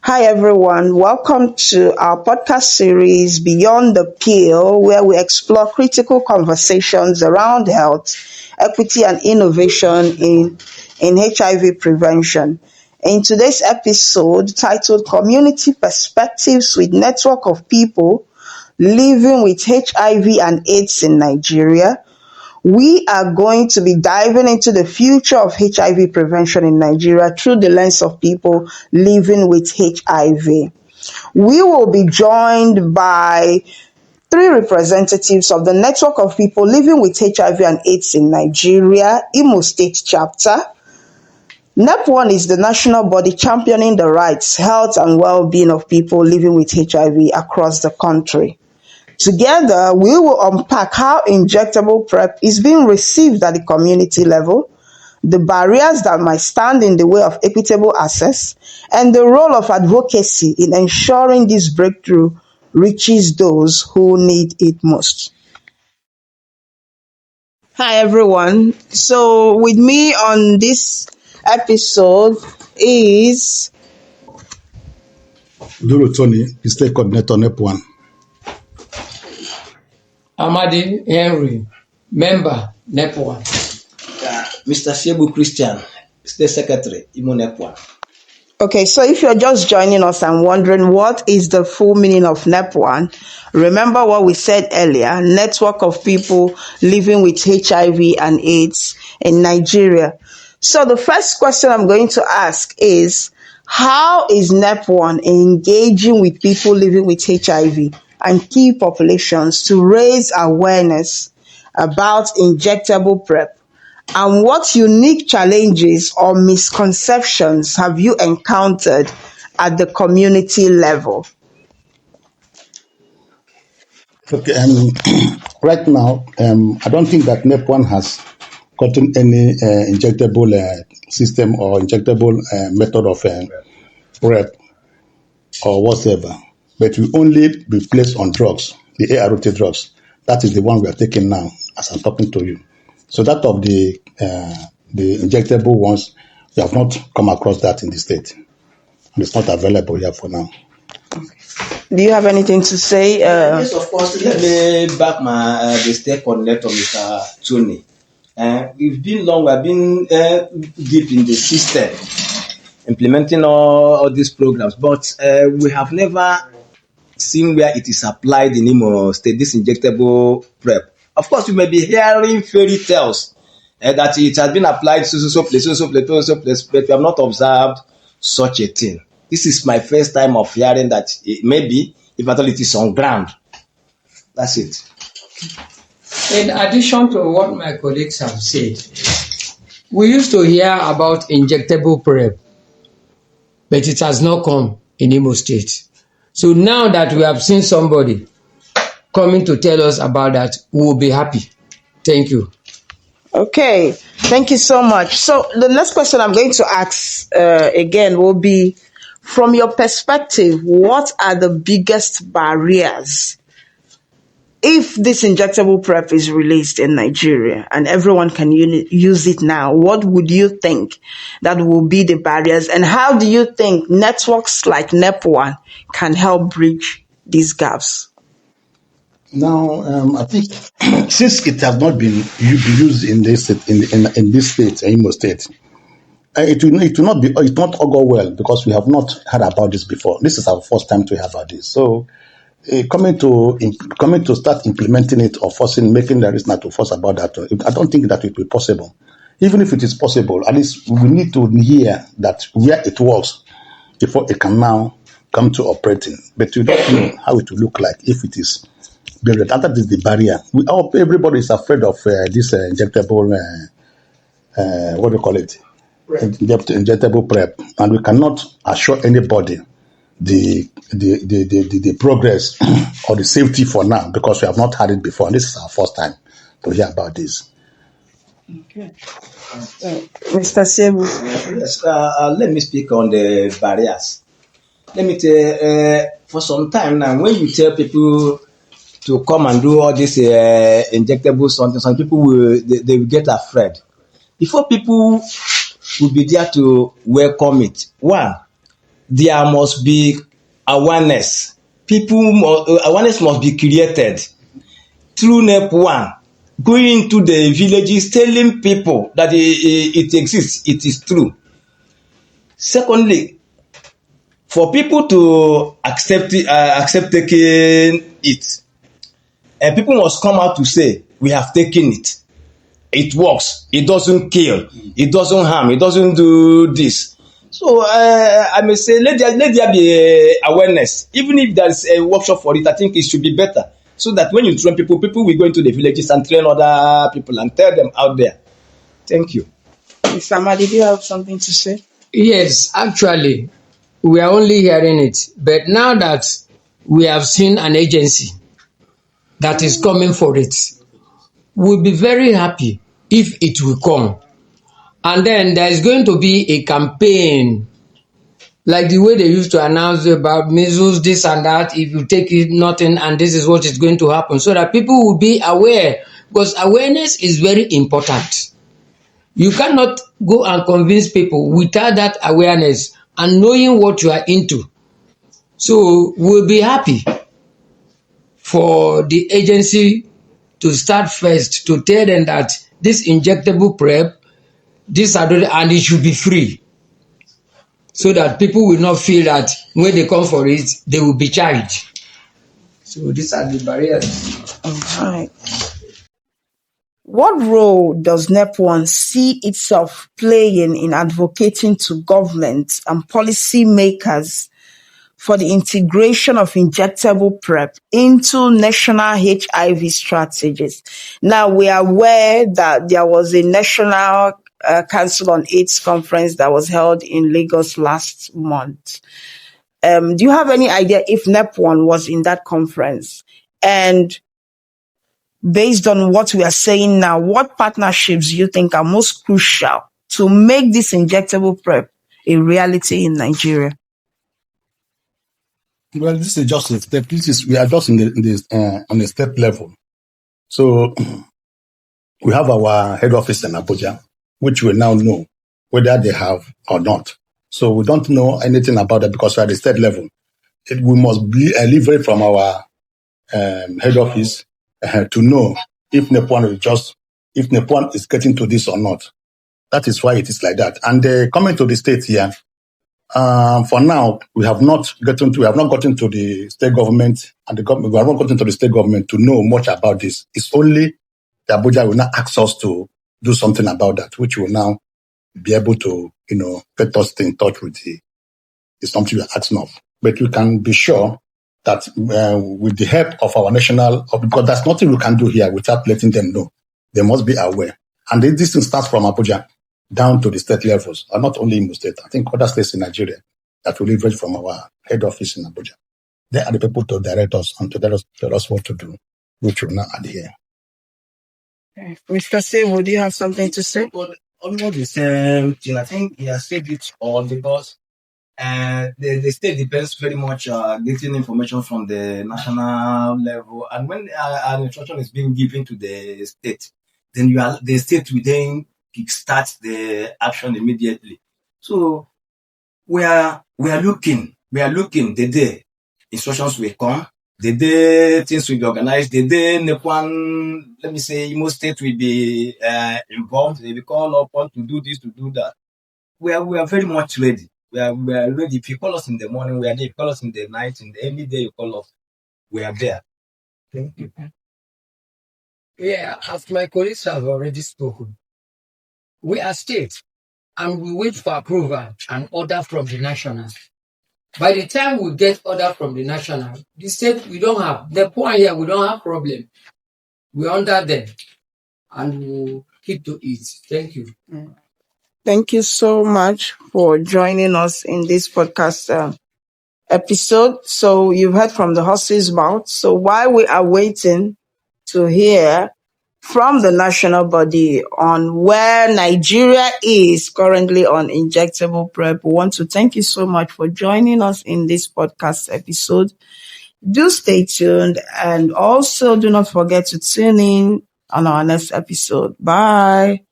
Hi, everyone. Welcome to our podcast series, Beyond the Pill, where we explore critical conversations around health, equity, and innovation in HIV prevention. In today's episode, titled Community Perspectives with Network of People Living with HIV and AIDS in Nigeria, we are going to be diving into the future of HIV prevention in Nigeria through the lens of people living with HIV. We will be joined by three representatives of the network of people living with HIV and AIDS in Nigeria, Imo State chapter. NEPWHAN is the national body championing the rights, health, and well-being of people living with HIV across the country. Together, we will unpack how injectable PrEP is being received at the community level, the barriers that might stand in the way of equitable access, and the role of advocacy in ensuring this breakthrough reaches those who need it most. Hi, everyone. So, with me on this episode is Duro Tony, the state coordinator NEPWHAN. Amadi Henry, member NEPWHAN. Mr. Shebu Christian, State Secretary, Imo NEPWHAN. Okay, so if you're just joining us and wondering what is the full meaning of NEPWHAN, remember what we said earlier, network of people living with HIV and AIDS in Nigeria. So the first question I'm going to ask is, how is NEPWHAN engaging with people living with HIV and key populations to raise awareness about injectable PrEP? And what unique challenges or misconceptions have you encountered at the community level? Okay, right now, I don't think that NEPWHAN has gotten any injectable system or injectable method of PrEP or whatever. But we only be placed on drugs, the ART drugs. That is the one we are taking now, as I'm talking to you. So that of the injectable ones, we have not come across that in the state. And it's not available here for now. Do you have anything to say? Yes, of course. Let me back the state coordinator, Mr. Tony. We've been deep in the system, implementing all these programs, but we have never seen where it is applied in Imo State, this injectable PrEP. Of course, you may be hearing fairy tales that it has been applied so place, but we have not observed such a thing. This is my first time of hearing that maybe, if at all, it is on ground. That's it. In addition to what my colleagues have said, we used to hear about injectable PrEP, but it has not come in Imo State. So now that we have seen somebody coming to tell us about that, we will be happy. Thank you. Okay, thank you so much. So the next question I'm going to ask again will be, from your perspective, what are the biggest barriers if this injectable PrEP is released in Nigeria and everyone can use it now? What would you think that will be the barriers, and how do you think networks like NEPWHAN can help bridge these gaps? Now, I think since it has not been used in this state, Imo State, it will not go well because we have not heard about this before. This is our first time to have this. So, coming to start implementing it or making the reason to force about that, I don't think that it will be possible. Even if it is possible, at least we need to hear that where it was before it can now come to operating. But we don't know how it will look like if it is. That is the barrier. Everybody is afraid of this injectable, what do you call it? Injectable PrEP, and we cannot assure anybody the progress or the safety for now because we have not had it before, and this is our first time to hear about this. Okay. Mr. Sebu. Yes, let me speak on the barriers. Let me tell for some time now, when you tell people to come and do all this injectable something, some people will get afraid. Before people will be there to welcome it, one, there must be awareness. Awareness must be created through NEPWHAN, going into the villages, telling people that it exists, it is true. Secondly, for people to accept taking it, and people must come out to say, we have taken it. It works. It doesn't kill. It doesn't harm. It doesn't do this. So I may say, let there be awareness. Even if there's a workshop for it, I think it should be better. So that when you train people will go into the villages and train other people and tell them out there. Thank you. Mr. Amadi, do you have something to say? Yes, actually, we are only hearing it. But now that we have seen an agency that is coming for it, we'll be very happy if it will come. And then there is going to be a campaign, like the way they used to announce about measles, this and that. If you take it, nothing, and this is what is going to happen, so that people will be aware. Because awareness is very important. You cannot go and convince people without that awareness and knowing what you are into. So we'll be happy for the agency to start first to tell them that this injectable prep, this and it should be free, so that people will not feel that when they come for it, they will be charged. So these are the barriers. All right. What role does NEPWHAN see itself playing in advocating to governments and policy makers for the integration of injectable PrEP into national HIV strategies? Now, we are aware that there was a National Council on AIDS conference that was held in Lagos last month. Do you have any idea if NEPWHAN was in that conference? And based on what we are saying now, what partnerships do you think are most crucial to make this injectable PrEP a reality in Nigeria? Well, this is just a step. We are just on a step level. So we have our head office in Abuja, which we now know whether they have or not. So we don't know anything about that because we're at the state level. We must leverage from our head office to know if NEPWHAN is getting to this or not. That is why it is like that. And coming to the state here, for now, we have not gotten to the state government and the government. We have not gotten to the state government to know much about this. It's only the Abuja will now ask us to do something about that, which will now be able to, get us in touch with the something we are asking of. But we can be sure that with the help of our because there's nothing we can do here without letting them know. They must be aware. And this thing starts from Abuja down to the state levels, and not only in the state. I think other states in Nigeria that will leverage from our head office in Abuja. They are the people to direct us and to tell us what to do, which will not adhere. Okay. Mr. Sebo, do you have something to say? Well, almost the same thing. I think he has said it all because the state depends very much getting information from the national level, and when an instruction is being given to the state, then the state will then kickstart the action immediately. So we are looking the day instructions will come, the day things will be organized, the day NEPWHAN, let me say, most state will be involved. They will call upon to do this, to do that. We are very much ready. We are ready. If you call us in the morning, we are there. If you call us in the night, in any day you call us, we are there. Thank you. Yeah, as my colleagues have already spoken, we are state and we wait for approval and order from the national. By the time we get order from the national, the state we don't have. The point here, we don't have problem. We're under them and we'll keep to it. Thank you. Thank you so much for joining us in this podcast episode. So you've heard from the horse's mouth. So while we are waiting to hear from the national body on where Nigeria is currently on injectable PrEP, we want to thank you so much for joining us in this podcast episode. Do stay tuned and also do not forget to tune in on our next episode. Bye.